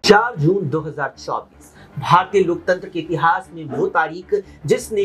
4 जून 2024 भारतीय लोकतंत्र के इतिहास में वो तारीख जिसने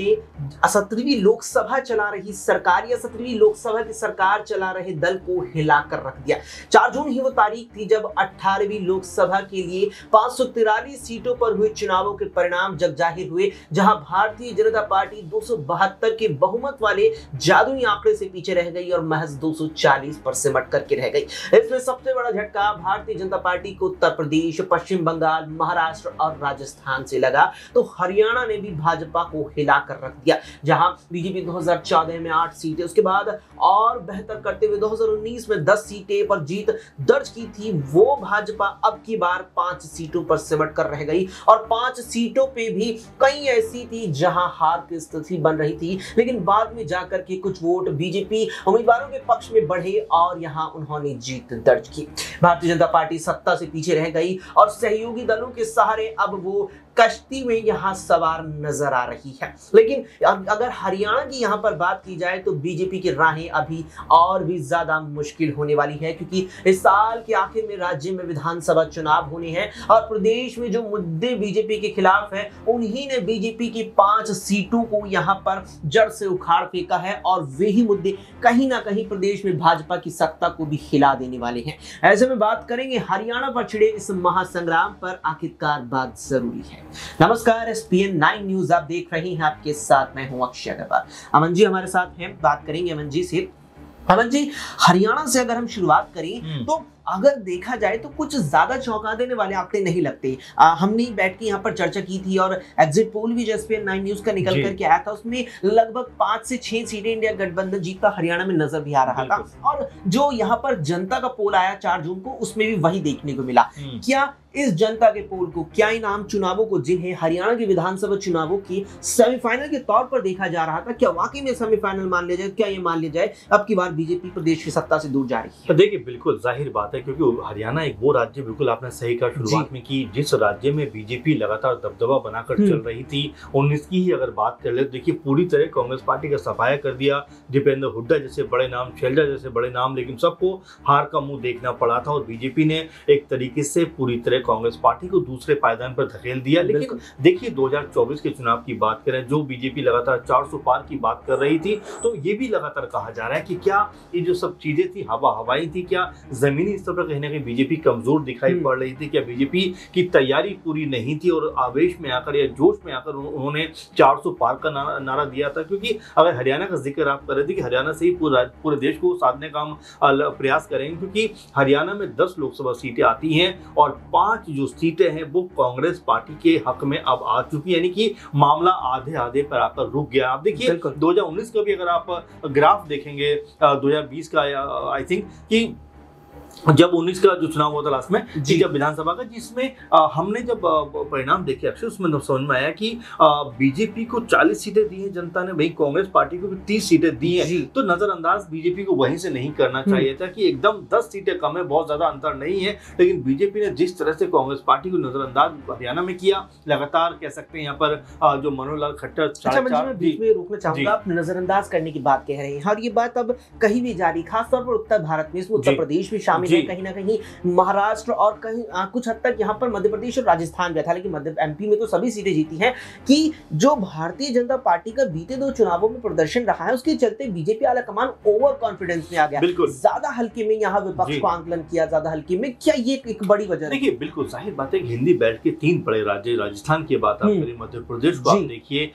17वीं लोकसभा चला रही सरकार या 17वीं लोकसभा की सरकार चला रहे दल को हिलाकर रख दिया। 4 जून ही वो तारीख थी जब 18वीं लोकसभा के लिए 543 सीटों पर हुए चुनावों के परिणाम जब जाहिर हुए, जहां भारतीय जनता पार्टी 272 के बहुमत वाले जादुई आंकड़े से पीछे रह गई और महज 240 पर सिमट करके रह गई। इसमें सबसे बड़ा झटका भारतीय जनता पार्टी को उत्तर प्रदेश, पश्चिम बंगाल, महाराष्ट्र और राजस्थान से लगा, तो हरियाणा ने भी भाजपा को हिलाकर रख दिया। जहां बीजेपी 2014 में 8 सीटें, उसके बाद और बेहतर करते हुए 2019 में 10 सीटें पर जीत दर्ज की थी, वो भाजपा अब की बार 5 सीटों पर सिमट कर रह गई। और 5 सीटों पे भी कई ऐसी थी जहां हार की स्थिति बन रही थी, लेकिन बाद में जाकर के कुछ वोट बीजेपी उम्मीदवारों के पक्ष में बढ़े और यहां उन्होंने जीत दर्ज की। भारतीय जनता पार्टी सत्ता से पीछे रह गई और सहयोगी दलों के सहारे अब वो कश्ती में यहां सवार नजर आ रही है। लेकिन अगर हरियाणा की यहां पर बात की जाए तो बीजेपी की राहें अभी और भी ज्यादा मुश्किल होने वाली है, क्योंकि इस साल के आखिर में राज्य में विधानसभा चुनाव होने हैं और प्रदेश में जो मुद्दे बीजेपी के खिलाफ है उन्हीं ने बीजेपी की 5 सीटों को यहां पर जड़ से उखाड़ फेंका है और वही मुद्दे कहीं ना कहीं प्रदेश में भाजपा की सत्ता को भी हिला देने वाले हैं। ऐसे में बात करेंगे हरियाणा पर छिड़े इस महासंग्राम पर आखिरकार बात जरूरी है। नमस्कार, SPN 9 न्यूज आप देख रहे हैं, आपके साथ मैं हूं अक्षय अग्रवाल। अमन जी हमारे साथ हैं, बात करेंगे अमन जी से। अमन जी, हरियाणा से अगर हम शुरुआत करें तो अगर देखा जाए तो कुछ ज्यादा चौंका देने वाले आंकड़े नहीं लगते। हमने बैठ के यहाँ पर चर्चा की थी और एग्जिट पोल भी जो SPN 9 न्यूज का निकल करके आया था, उसमें लगभग 5 से 6 सीटें इंडिया गठबंधन जीतता हरियाणा में नजर भी आ रहा था। और जो यहाँ पर जनता का पोल आया 4 जून को, उसमें भी वही देखने को मिला। क्या इस जनता के पोल को, क्या इन आम चुनावों को जिन्हें हरियाणा के विधानसभा चुनावों की सेमीफाइनल के तौर पर देखा जा रहा था, क्या वाकई में सेमीफाइनल मान लिया जाए? क्या ये मान लिया जाए अब की बार बीजेपी प्रदेश की सत्ता से दूर जा रही है? देखिए, बिल्कुल जाहिर बात है, क्योंकि हरियाणा एक वो राज्य, बिल्कुल आपने सही कहा शुरुआत में, कि जिस राज्य में बीजेपी लगातार दबदबा बनाकर चल रही थी। 19 की ही अगर बात कर ले, देखिए पूरी तरह कांग्रेस पार्टी का सफाया कर दिया। दीपेंद्र हुड्डा जैसे बड़े नाम, शैलजा जैसे बड़े नाम, लेकिन सबको हार का मुंह देखना पड़ा था और बीजेपी ने एक तरीके से पूरी तरह कांग्रेस पार्टी को दूसरे पायदान पर धकेल दिया। लेकिन देखिए 2024 के चुनाव की बात करें, जो बीजेपी लगातार 400 पार की बात कर रही थी, तो ये भी लगातार कहा जा रहा है कि क्या ये जो सब चीजें थी हवाई थी, क्या जमीनी स्तर पर कहीं ना कहीं बीजेपी कमजोर दिखाई पड़ रही थी, क्या बीजेपी की तैयारी पूरी नहीं थी और आवेश में आकर या जोश में आकर उन्होंने 400 पार का नारा दिया था। क्योंकि अगर हरियाणा का जिक्र आप कर रहे थे कि हरियाणा से ही पूरे देश को साधने का हम प्रयास करेंगे, क्योंकि हरियाणा में 10 लोकसभा सीटें आती हैं और 5 जो सीटें हैं वो कांग्रेस पार्टी के हक में अब आ चुकी, यानी कि मामला आधे आधे पर आकर रुक गया। आप देखिए 2019 का भी अगर आप ग्राफ देखेंगे, 2020 का आई थिंक, कि जब 19 का जो चुनाव हुआ था लास्ट में, जब विधानसभा का, जिसमें हमने जब परिणाम देखे अक्षय, उसमें समझ में आया कि बीजेपी को 40 सीटें दी हैं जनता ने, वही कांग्रेस पार्टी को भी 30 सीटें दी हैं। तो नजरअंदाज बीजेपी को वहीं से नहीं करना चाहिए था कि एकदम 10 सीटें कम है, बहुत ज्यादा अंतर नहीं है। लेकिन बीजेपी ने जिस तरह से कांग्रेस पार्टी को नजरअंदाज हरियाणा में किया, लगातार कह सकते हैं यहाँ पर जो मनोहर लाल खट्टर बीच में रोकना चाहूंगा, आप नजरअंदाज करने की बात कह रहे हैं और ये बात अब कहीं भी जारी, खासतौर पर उत्तर भारत में, इसमें उत्तर प्रदेश भी शामिल है, कहीं ना कहीं महाराष्ट्र और कहीं कुछ हद तक यहाँ पर मध्य प्रदेश और राजस्थान भी था, लेकिन MP में तो सभी सीटें जीती हैं। कि जो भारतीय जनता पार्टी का बीते 2 चुनावों में प्रदर्शन रहा है, उसके चलते बीजेपी आला कमान ओवर कॉन्फिडेंस में आ गया, ज्यादा हल्के में यहाँ विपक्ष को आंकलन किया, ज्यादा हल्के में। क्या ये एक बड़ी वजह? देखिए बिल्कुल जाहिर बात है, हिंदी बेल्ट के 3 बड़े राज्य, राजस्थान की बात आप करें, मध्य प्रदेश को आप देखिए,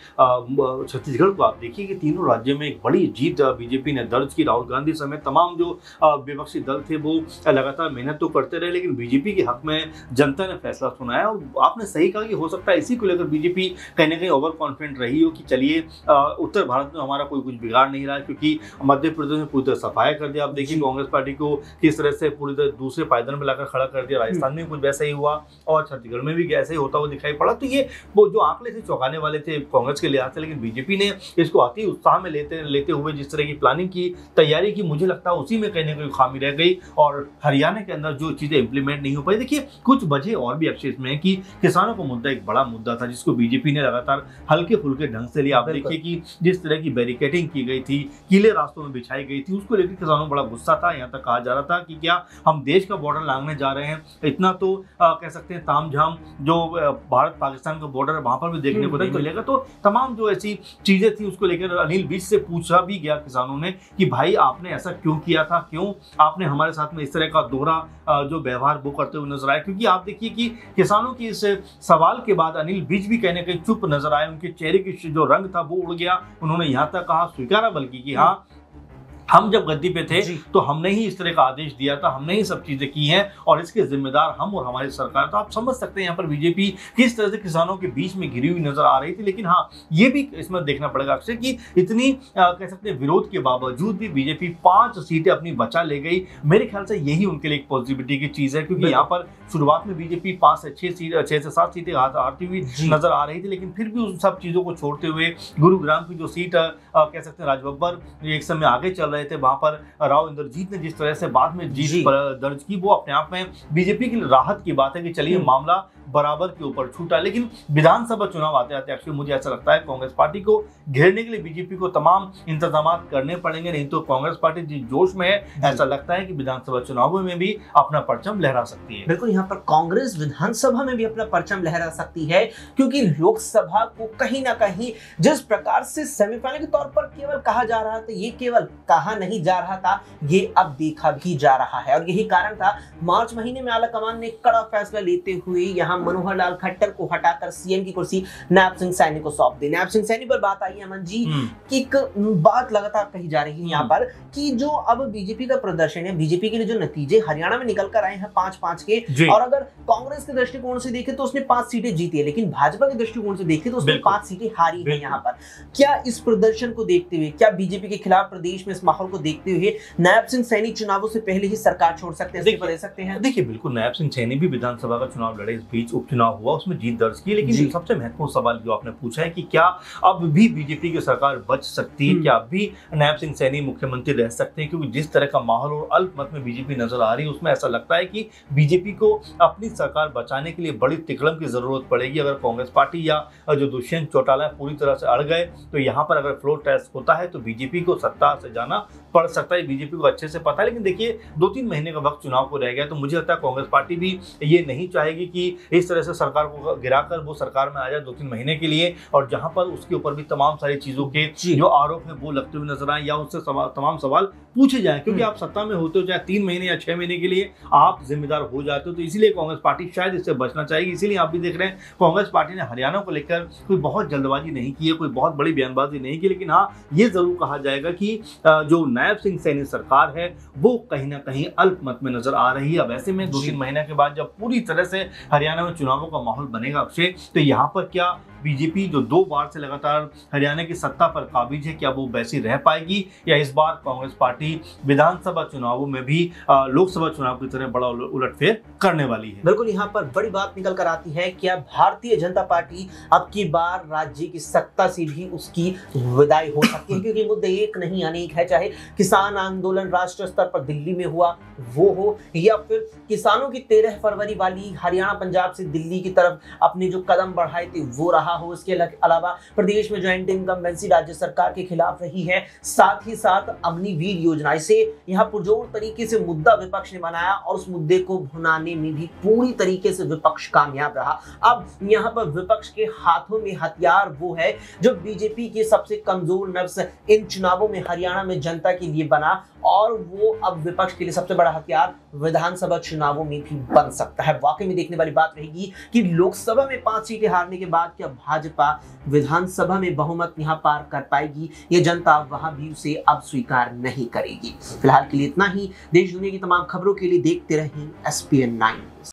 छत्तीसगढ़ को आप देखिए, कि तीनों राज्यों में एक बड़ी जीत बीजेपी ने दर्ज की। राहुल गांधी समेत तमाम जो विपक्षी दल थे वो लगातार मेहनत तो करते रहे, लेकिन बीजेपी के हक में जनता ने फैसला सुनाया। और आपने सही कहा कि हो सकता है इसी को लेकर बीजेपी कहीं ना कहीं ओवर कॉन्फिडेंट रही हो कि चलिए उत्तर भारत में हमारा कोई कुछ बिगाड़ नहीं रहा है, क्योंकि मध्य प्रदेश में पूरी तरह सफाया कर दिया। आप देखिए कांग्रेस पार्टी को किस तरह से पूरी तरह दूसरे पायदान में लाकर खड़ा कर दिया। राजस्थान में कुछ वैसा ही हुआ और छत्तीसगढ़ में भी ऐसा ही होता हुआ दिखाई पड़ा। तो ये वो जो आंकड़े थे चौंकाने वाले थे कांग्रेस के लिहाज से, लेकिन बीजेपी ने इसको अति उत्साह में लेते हुए जिस तरह की प्लानिंग की, तैयारी की, मुझे लगता है उसी में कहीं ना कहीं खामी रह गई और हरियाणा के अंदर जो चीजें इंप्लीमेंट नहीं हो पाई, देखिए कुछ वजह और भी अक्षय में है कि किसानों का मुद्दा एक बड़ा मुद्दा था जिसको बीजेपी ने लगातार हल्के फुल्के ढंग से लिया। आप देखिए कि जिस तरह की बैरिकेडिंग की गई थी, कीले रास्तों में बिछाई गई थी, उसको लेकर किसानों में बड़ा गुस्सा था। यहाँ तक कहा जा रहा था कि क्या हम देश का बॉर्डर लांघने जा रहे हैं, इतना तो कह सकते हैं तामझाम जो भारत पाकिस्तान का बॉर्डर है वहां पर भी देखने को नहीं मिलेगा। तो तमाम जो ऐसी चीजें थी उसको लेकर अनिल विज से पूछा भी गया किसानों ने कि भाई आपने ऐसा क्यों किया था, क्यों आपने हमारे साथ में इस तरह का दोहरा जो व्यवहार वो करते हुए नजर आए। क्योंकि आप देखिए कि किसानों की इस सवाल के बाद अनिल विज भी कहने कहीं चुप नजर आए, उनके चेहरे की जो रंग था वो उड़ गया। उन्होंने यहाँ तक कहा, स्वीकारा बल्कि कि हाँ हम जब गद्दी पे थे तो हमने ही इस तरह का आदेश दिया था, हमने ही सब चीजें की हैं और इसके जिम्मेदार हम और हमारी सरकार। तो आप समझ सकते हैं यहाँ पर बीजेपी किस तरह से किसानों के बीच में घिरी हुई नजर आ रही थी। लेकिन हाँ, ये भी इसमें देखना पड़ेगा अक्षय कि इतनी कह सकते हैं विरोध के बावजूद भी बीजेपी 5 सीटें अपनी बचा ले गई। मेरे ख्याल से यही उनके लिए एक पॉजिटिविटी की चीज है, क्योंकि यहाँ पर शुरुआत में बीजेपी 6 से 7 सीटें हारती हुई नजर आ रही थी। लेकिन फिर भी उन सब चीजों को छोड़ते हुए गुरुग्राम की जो सीट कह सकते हैं राजबब्बर एक समय आगे चल रहे थे, वहां पर राव इंद्रजीत ने जिस तरह से बाद में जीत दर्ज की, वो अपने आप में बीजेपी की राहत की बात है कि चलिए मामला बराबर के ऊपर छूटा। लेकिन विधानसभा चुनाव आते आते एक्चुअली मुझे ऐसा लगता है कांग्रेस पार्टी को घेरने के लिए बीजेपी को तमाम इंतजाम करने पड़ेंगे, नहीं तो कांग्रेस पार्टी जिस जोश में है ऐसा लगता है कि विधानसभा चुनावों में भी अपना परचम लहरा सकती है। बिल्कुल, यहाँ पर कांग्रेस विधानसभा में भी अपना परचम लहरा सकती है, क्योंकि लोकसभा को कहीं ना कहीं जिस प्रकार से सेमीफाइनल के तौर पर केवल कहा जा रहा था, ये केवल कहा नहीं जा रहा था, ये अब देखा भी जा रहा है। और यही कारण था मार्च महीने में आलाकमान ने कड़ा फैसला लेते हुए यहाँ मनोहर लाल खट्टर को हटाकर सीएम की कुर्सी नायब सिंह सैनी को सौंप दी। नायब सिंह सैनी पर बात आई है अमन जी कि एक बात लगातार कही जा रही है यहाँ पर कि जो अब बीजेपी का प्रदर्शन है, बीजेपी के लिए जो नतीजे हरियाणा में निकल कर आए हैं 5-5 के, और अगर कांग्रेस के दृष्टिकोण से देखें तो उसने 5 सीटें जीती है, लेकिन भाजपा के दृष्टिकोण से देखें तो उसने 5 सीटें हारी है। यहाँ पर क्या इस प्रदर्शन को देखते हुए, क्या बीजेपी के खिलाफ प्रदेश में इस माहौल को देखते हुए नायब सिंह सैनी चुनावों से पहले ही सरकार छोड़ सकते हैं, दे सकते हैं? देखिए बिल्कुल, नायब सिंह सैनी भी विधानसभा का चुनाव लड़े, इस बीच उपचुनाव हुआ, उसमें जीत दर्ज की। लेकिन सबसे महत्वपूर्ण सवाल जो आपने पूछा है कि क्या अब भी बीजेपी की सरकार बच सकती है, क्या अब भी नायब सिंह सैनी मुख्यमंत्री रह सकते हैं? क्योंकि जिस तरह का माहौल और अल्पमत में बीजेपी नजर आ रही है उसमें ऐसा लगता है कि बीजेपी को अपनी सरकार बचाने के लिए बड़ी तिकड़म की जरूरत पड़ेगी। अगर कांग्रेस पार्टी या जो दुष्यंत चौटाला पूरी तरह से अड़ गए तो यहाँ पर अगर फ्लोर टेस्ट होता है तो बीजेपी को सत्ता से जाना पड़ सकता है। बीजेपी को अच्छे से पता है। लेकिन देखिए 2-3 महीने का वक्त चुनाव को रह गया, तो मुझे लगता है कांग्रेस पार्टी भी ये नहीं चाहेगी कि इस तरह से सरकार को गिराकर वो सरकार में आ जाए 2-3 महीने के लिए, और जहां पर उसके ऊपर भी तमाम सारी चीजों के जो आरोप है वो लगते हुए नजर आए या उससे तमाम सवाल पूछे जाएं। क्योंकि आप सत्ता में होते हो चाहे 3 महीने या 6 महीने के लिए आप जिम्मेदार हो जाते हो, तो इसीलिए कांग्रेस पार्टी शायद इससे बचना चाहेगी। इसीलिए आप भी देख रहे हैं कांग्रेस पार्टी ने हरियाणा को लेकर कोई बहुत जल्दबाजी नहीं की है, कोई बहुत बड़ी बयानबाजी नहीं की। लेकिन हाँ, ये जरूर कहा जाएगा कि जो नायब सिंह सैनी सरकार है वो कहीं ना कहीं अल्पमत में नजर आ रही है। अब ऐसे में 2-3 महीने के बाद जब पूरी तरह से हरियाणा में चुनावों का माहौल बनेगा अक्षय, तो यहाँ पर क्या बीजेपी जो 2 बार से लगातार हरियाणा की सत्ता पर काबिज है, क्या वो वैसी रह पाएगी, या इस बार कांग्रेस पार्टी विधानसभा चुनावों में भी लोकसभा चुनाव की तरह बड़ा उलटफेर करने वाली है? बिल्कुल, यहाँ पर बड़ी बात निकल कर आती है, क्या भारतीय जनता पार्टी अब की बार राज्य की सत्ता से भी उसकी विदाई हो सकती है? क्योंकि मुद्दे एक नहीं अनेक है, चाहे किसान आंदोलन राष्ट्रीय स्तर पर दिल्ली में हुआ वो हो, या फिर किसानों की 13 फरवरी वाली हरियाणा पंजाब से दिल्ली की तरफ अपने जो कदम बढ़ाए थे वो रहा हो। इसके अलावा प्रदेश में जो एंटी इनकम्बेंसी राज्य सरकार के खिलाफ रही है, साथ ही साथ अग्निवीर योजना, इसे यहाँ पुरजोर तरीके से मुद्दा विपक्ष ने बनाया और उस मुद्दे को भुनाने में भी पूरी तरीके से विपक्ष कामयाब रहा। अब यहाँ पर विपक्ष के हाथों में हथियार वो है जो बीजेपी के सबसे कमजोर नफ्स इन चुनावों में हरियाणा में जनता के लिए बना, और वो अब विपक्ष के लिए सबसे बड़ा हथियार विधानसभा चुनावों में भी बन सकता है। वाकई में देखने वाली बात रहेगी कि लोकसभा में 5 सीटें हारने के बाद क्या भाजपा विधानसभा में बहुमत यहां पार कर पाएगी? ये जनता वहां भी उसे अब स्वीकार नहीं करेगी। फिलहाल के लिए इतना ही। देश दुनिया की तमाम खबरों के लिए देखते रहें SPN9।